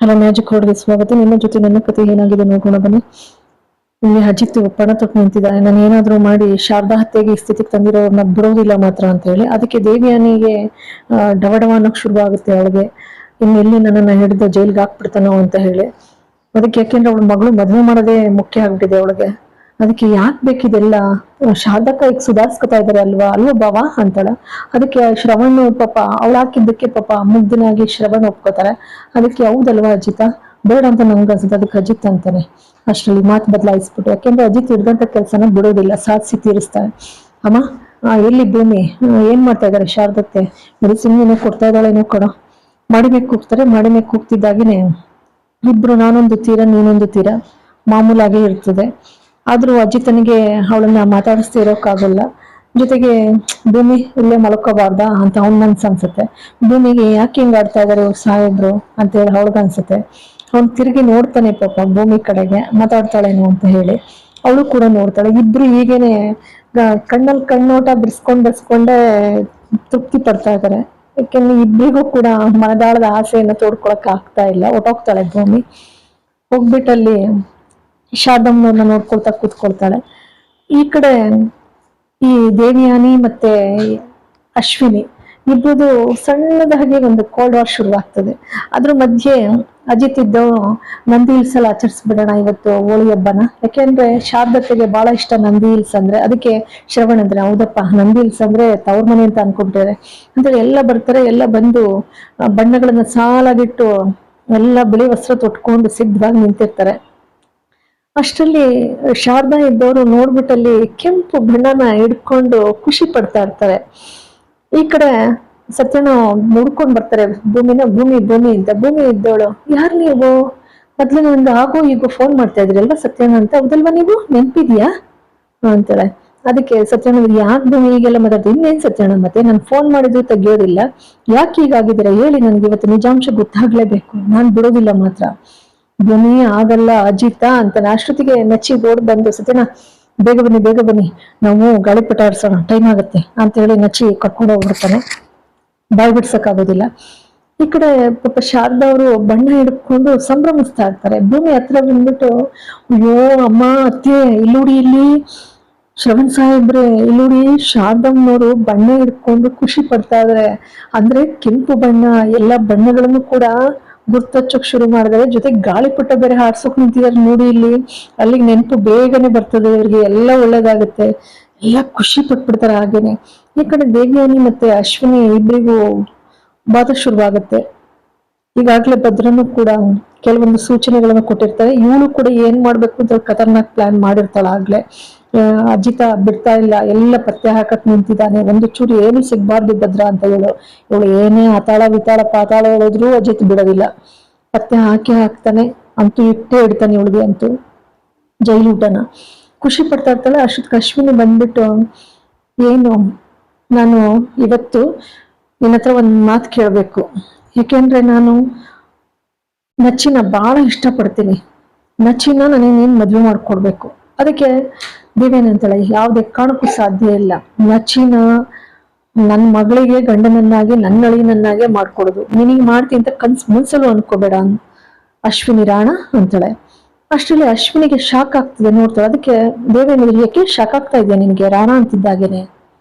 Hello magic ರೋಡ್ಗೆ ಸ್ವಾಗತ. ನಿಮ್ಮ ಜೊತೆ ನನ್ನ ಕಥೆ ಏನಾಗಿದೆ ನೋಡೋಣ ಬನ್ನಿ. ಇಲ್ಲಿ ಅಜಿತ್ ಪಣ ತೊಟ್ಟು ನಿಂತಿದ್ದಾನೆ. ನಾನು ಏನಾದ್ರೂ ಮಾಡಿ ಶಾರದಾ ಹತ್ಯೆಗೆ ಈ ಸ್ಥಿತಿಗೆ ತಂದಿರೋರ್ನ ಬಿಡೋದಿಲ್ಲ ಮಾತ್ರ ಅಂತ ಹೇಳಿ. ಅದಕ್ಕೆ ದೇವಿಯಾನಿಗೆ ಡವಡವ ಅನ್ನೋಕ್ ಶುರು ಆಗುತ್ತೆ ಅವಳಿಗೆ. ಎಲ್ಲಿ ನನ್ನನ್ನ ಹಿಡಿದು ಜೈಲ್ಗೆ ಹಾಕ್ಬಿಡ್ತಾನೋ ಅಂತ ಹೇಳಿ. ಅದಕ್ಕೆ ಯಾಕೆಂದ್ರೆ ಅವಳ ಮಗಳು ಮದುವೆ ಮಾಡೋದೇ ಮುಖ್ಯ ಆಗ್ಬಿಟ್ಟಿದೆ ಅವಳಿಗೆ. ಅದಕ್ಕೆ ಯಾಕೆ ಬೇಕಿದೆಲ್ಲ, ಶಾರದಕ್ಕ ಈಗ ಸುಧಾರಿಸ್ಕೊತಾ ಇದಾರೆ ಅಲ್ವಾ ಬಾವ ಅಂತಾಳ. ಅದಕ್ಕೆ ಶ್ರವಣ್ ಪಾಪ ಅವಳು ಹಾಕಿದ್ದಕ್ಕೆ ಪಾಪ ಮುಗ್ದಿನಾಗಿ ಶ್ರವಣ್ ಒಪ್ಕೋತಾರೆ. ಅದಕ್ಕೆ ಹೌದಲ್ವಾ ಅಜಿತ, ಬೇಡ ಅಂತ ನಂಗೆ ಅನ್ಸುತ್ತೆ. ಅದಕ್ಕೆ ಅಜಿತ್ ಅಂತಾನೆ. ಅಷ್ಟರಲ್ಲಿ ಮಾತು ಬದಲಾಯಿಸ್ಬಿಟ್ಟು, ಯಾಕೆಂದ್ರೆ ಅಜಿತ್ ಹಿಡ್ದಂತ ಕೆಲಸನ ಬಿಡೋದಿಲ್ಲ, ಸಾಧಿಸಿ ತೀರಿಸ್ತಾನೆ. ಅಮ್ಮ ಎಲ್ಲಿ ಭೂಮಿ ಏನ್ ಮಾಡ್ತಾ ಇದಾರೆ ಶಾರದಕ್ಕೆ? ಮೆಡಿಸಿನ್ ಏನೋ ಕೊಡ್ತಾ ಇದ್ದಾಳೇನೋ ಕೊಡೋ. ಮಾಡಿಮೇಕ್ ಕೂಗ್ತಾರೆ. ಮಾಡಿಮೇಕ್ ಕೂಗ್ತಿದ್ದಾಗಿನೇ ಇಬ್ರು, ನಾನೊಂದು ತೀರ ನೀನೊಂದು ತೀರ ಮಾಮೂಲಾಗೆ ಇರ್ತದೆ. ಆದ್ರೂ ಅಜಿತನಿಗೆ ಅವಳನ್ನ ಮಾತಾಡಿಸ್ತಾ ಇರೋಕ್ಕಾಗಲ್ಲ. ಜೊತೆಗೆ ಭೂಮಿ ಇಲ್ಲೇ ಮಲ್ಕೋಬಾರ್ದಾ ಅಂತ ಅವ್ನ ಮನ್ಸು ಅನ್ಸುತ್ತೆ. ಭೂಮಿಗೆ ಯಾಕೆ ಹಿಂಗ್ ಆಡ್ತಾ ಇದಾರೆ ಇವ್ರು ಸಾಹೇಬ್ರು ಅಂತ ಹೇಳಿ ಅವಳಿಗೆ ಅನ್ಸುತ್ತೆ. ಅವ್ನ್ ತಿರುಗಿ ನೋಡ್ತಾನೆ ಪಾಪ ಭೂಮಿ ಕಡೆಗೆ, ಮಾತಾಡ್ತಾಳೇನು ಅಂತ ಹೇಳಿ. ಅವಳು ಕೂಡ ನೋಡ್ತಾಳೆ. ಇಬ್ರು ಹೀಗೇನೆ ಕಣ್ಣಲ್ಲಿ ಕಣ್ಣೋಟ ಬಿಡಿಸ್ಕೊಂಡೇ ತೃಪ್ತಿ ಪಡ್ತಾ ಇದಾರೆ. ಯಾಕೆಂದ್ರೆ ಇಬ್ರಿಗೂ ಕೂಡ ಮನದಾಳದ ಆಸೆಯನ್ನ ತೋಡ್ಕೊಳಕ್ ಆಗ್ತಾ ಇಲ್ಲ. ಹೊಟ್ಟೋಗ್ತಾಳೆ ಭೂಮಿ. ಹೋಗ್ಬಿಟ್ಟಲ್ಲಿ ಶಾರದಮ್ಮನವ್ರನ್ನ ನೋಡ್ಕೊಳ್ತಾ ಕೂತ್ಕೊಳ್ತಾಳೆ. ಈ ಕಡೆ ಈ ದೇವಯಾನಿ ಮತ್ತೆ ಅಶ್ವಿನಿ ಇಬ್ಬರದು ಸಣ್ಣದಾಗಿ ಒಂದು ಕೋಲ್ಡ್ ವಾರ್ ಶುರುವಾಗ್ತದೆ. ಅದ್ರ ಮಧ್ಯೆ ಅಜಿತ್ ಇದ್ದವನು ನಂದಿ ಹಿಲ್ಸ್ ಅಲ್ಲಿ ಆಚರಿಸ್ಬಿಡೋಣ ಇವತ್ತು ಹೋಳಿ ಹಬ್ಬನ. ಯಾಕೆಂದ್ರೆ ಶಾರದತ್ತೆಗೆ ಬಹಳ ಇಷ್ಟ ನಂದಿ ಹಿಲ್ಸ್ ಅಂದ್ರೆ. ಅದಕ್ಕೆ ಶ್ರವಣ್ ಅಂದ್ರೆ, ಹೌದಪ್ಪ ನಂದಿ ಹಿಲ್ಸ್ ಅಂದ್ರೆ ತವ್ರ ಮನೆ ಅಂತ ಅನ್ಕೊಂಡ್ರೆ ಅಂತೇಳಿ ಎಲ್ಲ ಬರ್ತಾರೆ. ಎಲ್ಲ ಬಂದು ಬಣ್ಣಗಳನ್ನ ಸಾಲಾಗಿಟ್ಟು ಎಲ್ಲ ಬಿಳಿ ವಸ್ತ್ರ ತೊಟ್ಕೊಂಡು ಸಿದ್ಧವಾಗಿ ನಿಂತಿರ್ತಾರೆ. ಅಷ್ಟರಲ್ಲಿ ಶಾರದಾ ಇದ್ದವರು ನೋಡ್ಬಿಟ್ಟಲ್ಲಿ ಕೆಂಪು ಬಣ್ಣನ ಹಿಡ್ಕೊಂಡು ಖುಷಿ ಪಡ್ತಾ ಇರ್ತಾರೆ. ಈ ಕಡೆ ಸತ್ಯನ ನೋಡ್ಕೊಂಡ್ ಬರ್ತಾರೆ. ಭೂಮಿ ಅಂತ. ಭೂಮಿ ಇದ್ದವಳು, ಯಾರು ನೀವು? ಮೊದ್ಲಿನಿಂದ ಆಗೋ ಈಗೋ ಫೋನ್ ಮಾಡ್ತಾ ಇದ್ರಲ್ವಾ ಸತ್ಯನ ಅಂತ, ಹೌದಲ್ವಾ ನೀವು? ನೆನ್ಪಿದ್ಯಾ ಅಂತಾಳೆ. ಅದಕ್ಕೆ ಸತ್ಯನ, ಯಾಕೆ ಭೂಮಿ ಈಗೆಲ್ಲ ಮಾತಾಡ್ತೀನಿ? ಇನ್ನೇನ್ ಸತ್ಯನ, ಮತ್ತೆ ನಾನು ಫೋನ್ ಮಾಡಿದ್ರು ತೆಗಿಯೋದಿಲ್ಲ, ಯಾಕೆ ಹೀಗಾಗಿದ್ದೀರಾ ಹೇಳಿ, ನನ್ಗೆ ಇವತ್ತು ನಿಜಾಂಶ ಗೊತ್ತಾಗ್ಲೇಬೇಕು, ನಾನ್ ಬಿಡೋದಿಲ್ಲ ಮಾತ್ರ. ಭೂಮಿ ಆಗಲ್ಲ ಅಜಿತ ಅಂತ ಅಷ್ಟೊತ್ತಿಗೆ ನಚ್ಚಿ ಓಡ್ ಬಂದು, ಸತ್ಯನ ಬೇಗ ಬನ್ನಿ ನಾವು ಗಾಳಿಪಟ ಆಡ್ಸೋಣ, ಟೈಮ್ ಆಗುತ್ತೆ ಅಂತ ಹೇಳಿ ನಚ್ಚಿ ಕರ್ಕೊಂಡು ಹೋಗ್ಬಿಡ್ತಾನೆ. ಬಾಯ್ ಬಿಡ್ಸಕ್ಕಾಗೋದಿಲ್ಲ. ಈ ಕಡೆ ಪಾಪ ಶಾರದಾ ಅವರು ಬಣ್ಣ ಹಿಡ್ಕೊಂಡು ಸಂಭ್ರಮಿಸ್ತಾ ಇರ್ತಾರೆ. ಭೂಮಿ ಹತ್ರ ಬಂದ್ಬಿಟ್ಟು, ಅಯ್ಯೋ ಅಮ್ಮ ಅತ್ತೆ ಇಲ್ಲೂಡಿ, ಇಲ್ಲಿ ಶ್ರವಣ್ ಸಾಹೇಬ್ರೆ ಇಲ್ಲೂಡಿ, ಶಾರದಮ್ಮನವರು ಬಣ್ಣ ಹಿಡ್ಕೊಂಡು ಖುಷಿ ಪಡ್ತಾ ಇದಾರೆ. ಅಂದ್ರೆ ಕೆಂಪು ಬಣ್ಣ, ಎಲ್ಲಾ ಬಣ್ಣಗಳನ್ನು ಕೂಡ ಗುರ್ತಚ್ಚಕ್ ಶುರು ಮಾಡಿದರೆ. ಜೊತೆಗೆ ಗಾಳಿಪಟ ಬೇರೆ ಹಾರ್ಸೋಕ್ ನಿಂತಿದ್ದಾರೆ ನೋಡಿ ಇಲ್ಲಿ. ಅಲ್ಲಿಗೆ ನೆನಪು ಬೇಗನೆ ಬರ್ತದೆ ಇವ್ರಿಗೆ, ಎಲ್ಲ ಒಳ್ಳೇದಾಗುತ್ತೆ, ಎಲ್ಲ ಖುಷಿ ಪಟ್ಬಿಡ್ತಾರೆ. ಹಾಗೇನೆ ಈ ಕಡೆ ದೇವಯಾನಿ ಮತ್ತೆ ಅಶ್ವಿನಿ ಇಬ್ಬರಿಗೂ ಬಾಧ ಶುರುವಾಗುತ್ತೆ. ಈಗಾಗ್ಲೇ ಭದ್ರನು ಕೂಡ ಕೆಲವೊಂದು ಸೂಚನೆಗಳನ್ನು ಕೊಟ್ಟಿರ್ತಾರೆ. ಇವಳು ಕೂಡ ಏನ್ ಮಾಡ್ಬೇಕು ಅಂತ ಖತರ್ನಾಕ್ ಪ್ಲಾನ್ ಮಾಡಿರ್ತಾಳ. ಆಗ್ಲೇ ಅಜಿತ ಬಿಡ್ತಾ ಇಲ್ಲ, ಎಲ್ಲ ಪತ್ತೆ ಹಾಕಕ್ ನಿಂತಿದ್ದಾನೆ. ಒಂದು ಚೂರು ಏನು ಸಿಗ್ಬಾರ್ದು ಭದ್ರ ಅಂತ ಇವಳು ಏನೇ ಆತಾಳ ವಿತಾಳ ಪಾತಾಳ ಹೇಳಿದ್ರು ಅಜಿತ್ ಬಿಡೋದಿಲ್ಲ. ಪತ್ತೆ ಹಾಕ್ತಾನೆ, ಅಂತೂ ಇಟ್ಟೇ ಇಡ್ತಾನೆ ಇವಳಿಗೆ ಅಂತೂ ಜೈಲೂಟನ. ಖುಷಿ ಪಡ್ತಾ ಇರ್ತಾಳೆ. ಅಷ್ಟೊತ್ತಿಗೆ ಅಶ್ವಿನಿ ಬಂದ್ಬಿಟ್ಟು, ಏನು ನಾನು ಇವತ್ತು ನಿನ್ನ ಹತ್ರ ಒಂದ್ ಮಾತು ಕೇಳ್ಬೇಕು. ಯಾಕೆಂದ್ರೆ ನಾನು ನಚ್ಚಿನ ಬಹಳ ಇಷ್ಟಪಡ್ತೀನಿ. ನಚ್ಚಿನ ನನಗೆ ನೀನ್ ಮದ್ವೆ ಮಾಡ್ಕೊಡ್ಬೇಕು. ಅದಕ್ಕೆ ದೇವೇನಂತಾಳೆ, ಯಾವ್ದೇ ಕಾರಣಕ್ಕೂ ಸಾಧ್ಯ ಇಲ್ಲ, ನಚ್ಚಿನ ನನ್ನ ಮಗಳಿಗೆ ಗಂಡನನ್ನಾಗಿ ನನ್ನ ಅಳಿಯನನ್ನಾಗೆ ಮಾಡ್ಕೊಡೋದು. ನಿನಗೆ ಮಾಡ್ತೀನಿ ಅಂತ ಮನ್ಸಲ್ಲೂ ಅನ್ಕೋಬೇಡ ಅಶ್ವಿನಿ ರಾಣ ಅಂತಾಳೆ. ಅಷ್ಟರಲ್ಲಿ ಅಶ್ವಿನಿಗೆ ಶಾಕ್ ಆಗ್ತದೆ ನೋಡ್ತಾಳೆ. ಅದಕ್ಕೆ ದೇವೇಂದ್ರ, ಯಾಕೆ ಶಾಕ್ ಆಗ್ತಾ ಇದೆಯಾ ನಿನ್ಗೆ ರಾಣ ಅಂತಿದ್ದಾಗೇನೆ?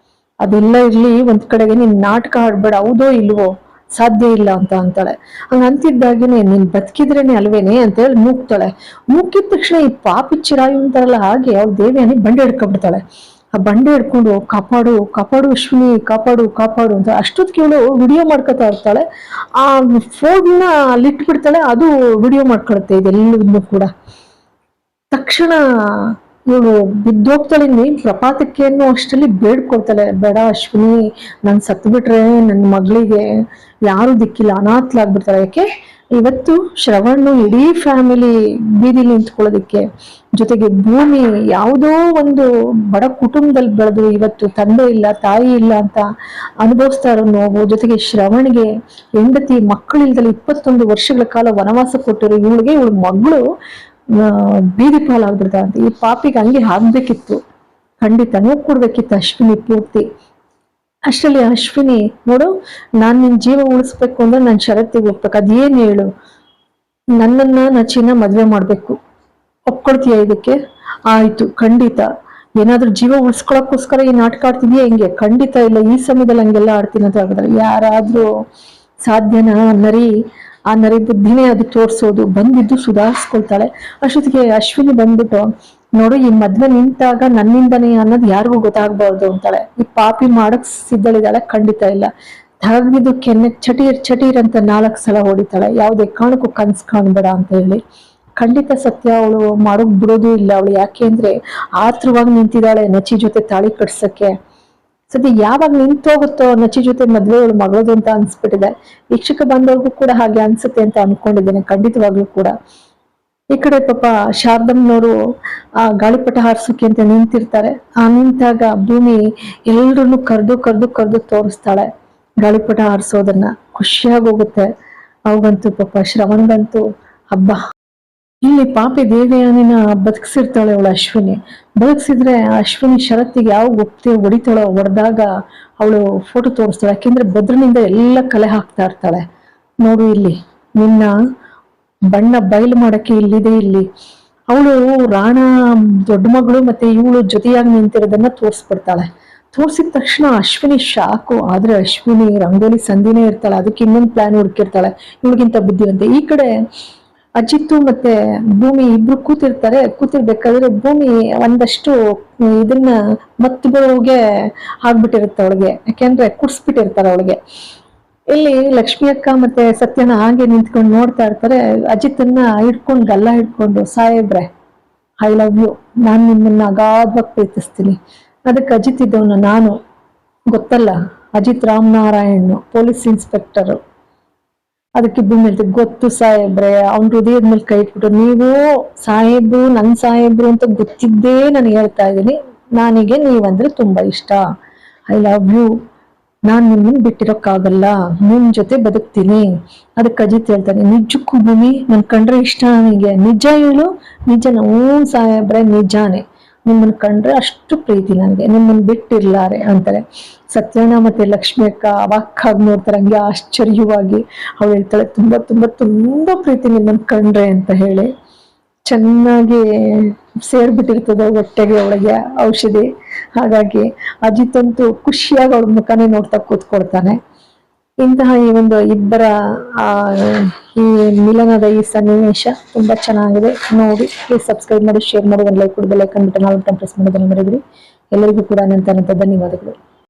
ಅದೆಲ್ಲ ಇರ್ಲಿ, ಒಂದ್ ಕಡೆಗೆ ನೀನ್ ನಾಟಕ ಆಡ್ಬೇಡ, ಹೌದೋ ಇಲ್ವೋ, ಸಾಧ್ಯ ಇಲ್ಲ ಅಂತ ಅಂತಾಳೆ. ಹಂಗ ಅಂತಿದ್ದಾಗೇನೆ, ನೀನ್ ಬದುಕಿದ್ರೇನೆ ಅಲ್ವೇನೆ ಅಂತ ಹೇಳಿ ಮೂಗ್ತಾಳೆ. ಮೂಗಿದ ತಕ್ಷಣ ಈ ಪಾಪಿ ಚಿರಾಯಿ ಅಂತಾರಲ್ಲ, ಹಾಗೆ ಅವ್ಳು ದೇವಿಯಾನಿ ಬಂಡೆ ಹಿಡ್ಕೊಂಡ್ಬಿಡ್ತಾಳೆ. ಆ ಬಂಡೆ ಹಿಡ್ಕೊಂಡು, ಕಾಪಾಡು ಕಾಪಾಡು ಅಶ್ವಿನಿ, ಕಾಪಾಡು ಕಾಪಾಡು ಅಂತ. ಅಷ್ಟೊತ್ತಿಗೆ ಇವಳು ವಿಡಿಯೋ ಮಾಡ್ಕೊತಾ ಇರ್ತಾಳೆ. ಆ ಫೋನ್ನ ಅಲ್ಲಿಟ್ಬಿಡ್ತಾಳೆ, ಅದು ವಿಡಿಯೋ ಮಾಡ್ಕೊಳುತ್ತೆ ಇದೆಲ್ಲವನ್ನೂ ಕೂಡ. ತಕ್ಷಣ ಇವಳು ಬಿದ್ದೋಗ್ತಾಳೆ. ಪ್ರಪಾತಕ್ಕೆ ಅನ್ನೋ ಅಷ್ಟರಲ್ಲಿ ಬೇಡ್ಕೊಳ್ತಾಳೆ, ಬೇಡ ಅಶ್ವಿನಿ, ನಾನು ಸತ್ತು ಬಿಟ್ರೆ ನನ್ನ ಮಗಳಿಗೆ ಯಾರು ದಿಕ್ಕಿಲ್ಲ, ಅನಾಥಲಾಗ್ಬಿಡ್ತಾಳೆ. ಯಾಕೆ ಇವತ್ತು ಶ್ರವಣ್ಣು ಇಡೀ ಫ್ಯಾಮಿಲಿ ಬೀದಿಲಿ ನಿಂತ್ಕೊಳ್ಳೋದಕ್ಕೆ, ಜೊತೆಗೆ ಭೂಮಿ ಯಾವುದೋ ಒಂದು ಬಡ ಕುಟುಂಬದಲ್ಲಿ ಬೆಳೆದು ಇವತ್ತು ತಂದೆ ಇಲ್ಲ ತಾಯಿ ಇಲ್ಲ ಅಂತ ಅನುಭವಿಸ್ತಾ ಇರೋ ನೋವು, ಜೊತೆಗೆ ಶ್ರವಣ್ಗೆ ಹೆಂಡತಿ ಮಕ್ಕಳಿಲ್ದಲ್ಲಿ 21 ವರ್ಷಗಳ ಕಾಲ ವನವಾಸ ಕೊಟ್ಟಿರೋ ಇವಳಿಗೆ, ಇವಳ ಮಗಳು ಬೀದಿ ಪಾಲಾಗ್ಬಿಡ್ತಾಳೆ ಅಂತ. ಈ ಪಾಪಿಗೆ ಹಂಗೆ ಆಗ್ಬೇಕಿತ್ತು, ಖಂಡಿತ ನೋವು ಕೊಡ್ಬೇಕಿತ್ತು ಅಶ್ವಿನಿ ಪೂರ್ತಿ. ಅಷ್ಟರಲ್ಲಿ ಅಶ್ವಿನಿ, ನೋಡು, ನಾನ್ ನಿನ್ ಜೀವ ಉಳಿಸ್ಬೇಕು ಅಂದ್ರೆ ನನ್ ಷರತ್ತಿಗೆ ಹೋಗ್ಬೇಕು, ಅದೇನ್ ಹೇಳು? ನನ್ನನ್ನ ನಚಿನ ಮದ್ವೆ ಮಾಡ್ಬೇಕು, ಒಪ್ಕೊಳ್ತೀಯ ಇದಕ್ಕೆ? ಆಯ್ತು, ಖಂಡಿತ. ಏನಾದ್ರೂ ಜೀವ ಉಳಿಸ್ಕೊಳಕ್ಕೋಸ್ಕರ ಈ ನಾಟಕ ಆಡ್ತಿದ್ಯಾ ಹೆಂಗೆ? ಖಂಡಿತ ಇಲ್ಲ, ಈ ಸಮಯದಲ್ಲಿ ಹಂಗೆಲ್ಲ ಆಡ್ತೀನಿ ಅಂತ ಹೇಳಿದ್ರೆ ಯಾರಾದ್ರೂ ಸಾಧ್ಯನಾ? ಆ ನರಿ ಬುದ್ಧಿನೇ ಅದು ತೋರ್ಸೋದು. ಬಂದಿದ್ದು ಸುಧಾರಿಸ್ಕೊಳ್ತಾಳೆ. ಅಷ್ಟೊತ್ತಿಗೆ ಅಶ್ವಿನಿ ಬಂದ್ಬಿಟ್ಟು, ನೋಡು, ಈ ಮದ್ವೆ ನಿಂತಾಗ ನನ್ನಿಂದನೇ ಅನ್ನೋದು ಯಾರಿಗೂ ಗೊತ್ತಾಗ್ಬಾರ್ದು ಅಂತಾಳೆ. ಈ ಪಾಪಿ ಮಾಡಕ್ ಸಿದ್ಧಳಿದಾಳೆ? ಖಂಡಿತ ಇಲ್ಲ. ತಗದಿದ್ದು ಕೆನ್ನೆ ಚಟೀರ್ ಚಟೀರ್ ಅಂತ 4 ಸಲ ಹೊಡಿತಾಳೆ. ಯಾವುದೇ ಕಾರಣಕ್ಕೂ ಕನ್ಸ್ ಕಾಣ್ಬೇಡ ಅಂತ ಹೇಳಿ. ಖಂಡಿತ ಸತ್ಯ ಅವಳು ಮಾಡೋಕ್ ಬಿಡೋದು ಇಲ್ಲ. ಅವಳು ಯಾಕೆ ಅಂದ್ರೆ ಆತ್ರವಾಗಿ ನಿಂತಿದ್ದಾಳೆ ನಚಿ ಜೊತೆ ತಾಳಿ ಕಟ್ಸಕ್ಕೆ. ಸದ್ಯ ಯಾವಾಗ ನಿಂತೋಗುತ್ತೋ ನಚಿ ಜೊತೆ ಮದ್ವೆ ಅವಳು ಮಗಳದು ಅಂತ ಅನ್ಸ್ಬಿಟ್ಟಿದೆ. ವೀಕ್ಷಕ ಬಂದವ್ರಿಗೂ ಕೂಡ ಹಾಗೆ ಅನ್ಸುತ್ತೆ ಅಂತ ಅನ್ಕೊಂಡಿದ್ದೇನೆ, ಖಂಡಿತವಾಗ್ಲೂ ಕೂಡ. ಈ ಕಡೆ ಪಾಪ ಶಾರದಮ್ಮನವರು ಆ ಗಾಳಿಪಟ ಹಾರಿಸೋಕೆ ಅಂತ ನಿಂತಿರ್ತಾರೆ. ಆ ನಿಂತಾಗ ಭೂಮಿ ಎಲ್ರನ್ನು ಕರ್ದು ತೋರಿಸ್ತಾಳೆ ಗಾಳಿಪಟ ಹಾರಿಸೋದನ್ನ. ಖುಷಿಯಾಗಿ ಹೋಗುತ್ತೆ ಅವಾಗಂತೂ. ಪಾಪ ಶ್ರವಣ್ಗಂತೂ ಹಬ್ಬ. ಇಲ್ಲಿ ಪಾಪಿ ದೇವಯಾನಿನ ಬದುಕಿಸಿರ್ತಾಳೆ ಅವಳು ಅಶ್ವಿನಿ. ಬದುಕಿಸಿದ್ರೆ ಅಶ್ವಿನಿ ಶರತ್ತಿಗೆ ಯಾವ ಹೊಡಿತಾಳೋ, ಹೊಡೆದಾಗ ಅವಳು ಫೋಟೋ ತೋರಿಸ್ತಾಳೆ. ಯಾಕೆಂದ್ರೆ ಭದ್ರನಿಂದ ಎಲ್ಲ ಕಲೆ ಹಾಕ್ತಾ ಇರ್ತಾಳೆ. ನೋಡು, ಇಲ್ಲಿ ನಿನ್ನ ಬಣ್ಣ ಬಯಲು ಮಾಡಕ್ಕೆ ಇಲ್ಲಿದೆ. ಇಲ್ಲಿ ಅವಳು ರಾಣ ದೊಡ್ಡ ಮಗಳು ಮತ್ತೆ ಇವಳು ಜೊತೆಯಾಗಿ ನಿಂತಿರೋದನ್ನ ತೋರಿಸ್ಬಿಡ್ತಾಳೆ. ತೋರಿಸಿದ ತಕ್ಷಣ ಅಶ್ವಿನಿ ಶಾಕು. ಆದ್ರೆ ಅಶ್ವಿನಿ ರಂಗೋಲಿ ಸಂಧಿನೇ ಇರ್ತಾಳೆ, ಅದಕ್ಕೆ ಇನ್ನೊಂದು ಪ್ಲಾನ್ ಹುಡುಕಿರ್ತಾಳೆ ಇವಳಿಗಿಂತ ಬುದ್ಧಿವಂತೆ. ಈ ಕಡೆ ಅಜಿತ್ತು ಮತ್ತೆ ಭೂಮಿ ಇಬ್ರು ಕೂತಿರ್ಬೇಕಾದ್ರೆ ಭೂಮಿ ಒಂದಷ್ಟು ಇದನ್ನ ಮತ್ತುಗಳಿಗೆ ಆಗ್ಬಿಟ್ಟಿರುತ್ತೆ ಅವಳಿಗೆ. ಯಾಕೆಂದ್ರೆ ಕುಡ್ಸ್ಬಿಟ್ಟಿರ್ತಾರೆ ಅವಳಿಗೆ. ಇಲ್ಲಿ ಲಕ್ಷ್ಮಿ ಅಕ್ಕ ಮತ್ತೆ ಸತ್ಯನ ಹಾಗೆ ನಿಂತ್ಕೊಂಡು ನೋಡ್ತಾ ಇರ್ತಾರೆ. ಅಜಿತನ್ನ ಹಿಡ್ಕೊಂಡು ಗಲ್ಲ ಹಿಡ್ಕೊಂಡು, ಸಾಹೇಬ್ರೆ ಐ ಲವ್ ಯು, ನಾನ್ ನಿಮ್ಮನ್ನ ಅಗಾಧವಾಗಿ ಪ್ರೀತಿಸ್ತೀನಿ. ಅದಕ್ಕೆ ಅಜಿತ್ ಇದ್ದವನು ನಾನು, ಗೊತ್ತಲ್ಲ, ಅಜಿತ್ ರಾಮನಾರಾಯಣ್ ಪೊಲೀಸ್ ಇನ್ಸ್ಪೆಕ್ಟರ್. ಅದಕ್ಕೆ ಭೂಮಿ ಹೇಳ್ತೀವಿ, ಗೊತ್ತು ಸಾಹೇಬ್ರೆ. ಅವ್ನ ಹೃದಯದ ಮೇಲೆ ಕೈ ಇಟ್ಬಿಟ್ಟು, ನೀವು ಸಾಹೇಬ್ರು, ನನ್ ಸಾಹೇಬ್ರು ಅಂತ ಗೊತ್ತಿದ್ದೇ ನಾನು ಹೇಳ್ತಾ ಇದ್ದೀನಿ. ನನಗೆ ನೀವಂದ್ರೆ ತುಂಬಾ ಇಷ್ಟ. I love you. ನಾನ್ ನಿಮ್ಮನ್ ಬಿಟ್ಟಿರೋಕ್ಕಾಗಲ್ಲ, ನಿಮ್ ಜೊತೆ ಬದುಕ್ತೀನಿ. ಅದಕ್ಕೆ ಅಜಿತ್ ಹೇಳ್ತಾನೆ, ನಿಜಕ್ಕೂ ಭೂಮಿ ನನ್ ಕಂಡ್ರೆ ಇಷ್ಟ ನನಗೆ, ನಿಜ ಹೇಳು. ನಿಜನ? ಹ್ಞೂ ಸಾಹೇಬ್ರೆ, ನಿಜಾನೇ. ನಿಮ್ಮನ್ ಕಂಡ್ರೆ ಅಷ್ಟು ಪ್ರೀತಿ ನನಗೆ, ನಿಮ್ಮನ್ ಬಿಟ್ಟಿರ್ಲಾರೆ ಅಂತಾರೆ. ಸತ್ಯನ ಮತ್ತೆ ಲಕ್ಷ್ಮಿ ಅಕ್ಕ ಅವಾಕ್ಕಾಗಿ ನೋಡ್ತಾರೆ, ಹಂಗೆ ಆಶ್ಚರ್ಯವಾಗಿ. ಅವಳು ಹೇಳ್ತಾಳೆ, ತುಂಬಾ ತುಂಬಾ ತುಂಬಾ ಪ್ರೀತಿ ನಿಮ್ಮನ್ ಕಂಡ್ರೆ ಅಂತ ಹೇಳಿ. ಚೆನ್ನಾಗಿ ಸೇರ್ಬಿಟ್ಟಿರ್ತದೆ ಹೊಟ್ಟೆಗೆ ಒಳಗೆ ಔಷಧಿ. ಹಾಗಾಗಿ ಅಜಿತ್ ಅಂತೂ ಖುಷಿಯಾಗಿ ಅವಳ ಮುಖನೇ ನೋಡ್ತಾ ಕೂತ್ಕೊಳ್ತಾನೆ. ಇಂತಹ ಈ ಒಂದು ಇಬ್ಬರ ಈ ಮಿಲನದ ಈ ಸನ್ನಿವೇಶ ತುಂಬಾ ಚೆನ್ನಾಗಿದೆ. ನೋಡಿ, ಪ್ಲೀಸ್ ಸಬ್ಸ್ಕ್ರೈಬ್ ಮಾಡಿ, ಶೇರ್ ಮಾಡಿ, ಒಂದು ಲೈಕ್ ಕೊಡಿ, bell icon button all button press ಮಾಡೋದನ್ನ ಮರಿಬೇಡಿ. ಎಲ್ಲರಿಗೂ ಕೂಡ ಅನಂತ ಧನ್ಯವಾದಗಳು.